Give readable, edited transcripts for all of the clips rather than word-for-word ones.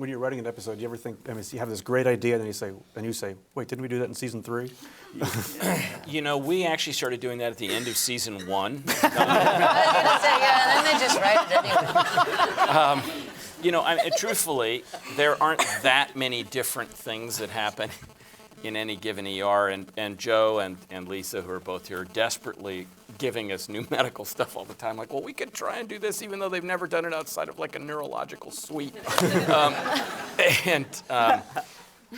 When you're writing an episode, do you ever think, I mean, you have this great idea, and then you say, wait, didn't we do that in season 3? You know, we actually started doing that at the end of season 1. I was going to say, yeah, then they just write it anyway. You know, truthfully, there aren't that many different things that happen in any given ER, and Joe and Lisa, who are both here, are desperately giving us new medical stuff all the time. Like, well, we could try and do this, even though they've never done it outside of like a neurological suite.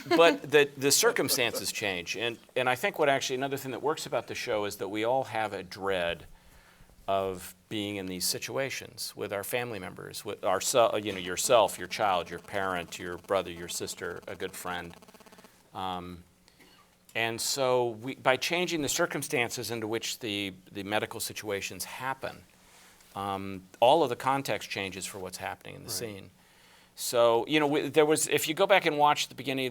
But the circumstances change, and I think what actually another thing that works about the show is that we all have a dread of being in these situations with our family members, with you know, yourself, your child, your parent, your brother, your sister, a good friend. And so by changing the circumstances into which the medical situations happen, all of the context changes for what's happening in the scene. So, you know, if you go back and watch the beginning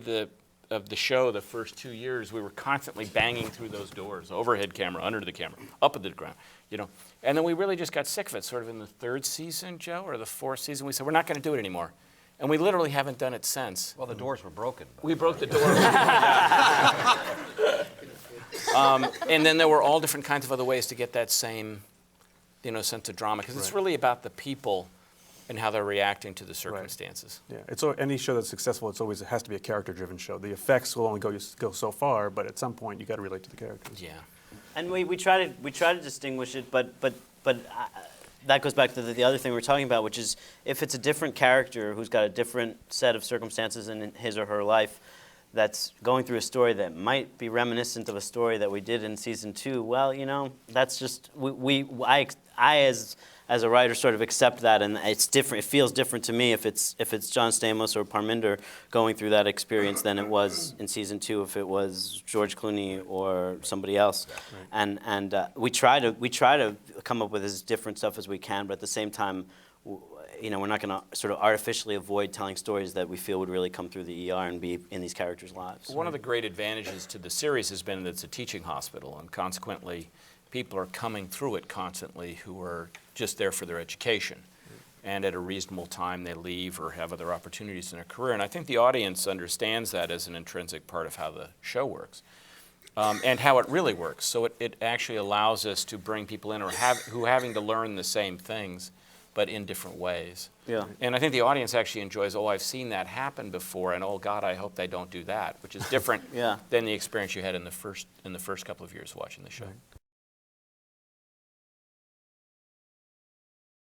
of the show, the first 2 years, we were constantly banging through those doors, overhead camera, under the camera, up at the ground, you know. And then we really just got sick of it, sort of in the 3rd season, Joe, or the 4th season. We said, we're not going to do it anymore. And we literally haven't done it since. Well, the doors were broken. We broke the door. And then there were all different kinds of other ways to get that same, you know, sense of drama, because it's really about the people and how they're reacting to the circumstances. Yeah, it's any show that's successful. It has to be a character-driven show. The effects will only go so far, but at some point you got to relate to the characters. Yeah. And we try to distinguish it, but that goes back to the other thing we're talking about, which is if it's a different character who's got a different set of circumstances in his or her life that's going through a story that might be reminiscent of a story that we did in season 2, well, you know, that's just I as a writer sort of accept that, and it's different. It feels different to me if it's John Stamos or Parminder going through that experience than it was in season 2 if it was George Clooney or somebody else. Right. And we try to come up with as different stuff as we can, but at the same time, you know, we're not going to sort of artificially avoid telling stories that we feel would really come through the ER and be in these characters' lives. One of the great advantages to the series has been that it's a teaching hospital, and consequently, people are coming through it constantly who are just there for their education. And at a reasonable time, they leave or have other opportunities in their career. And I think the audience understands that as an intrinsic part of how the show works. And how it really works. So it actually allows us to bring people in who are having to learn the same things, but in different ways. Yeah. And I think the audience actually enjoys, oh, I've seen that happen before, and oh God, I hope they don't do that, which is different than the experience you had in the first couple of years watching the show. Right.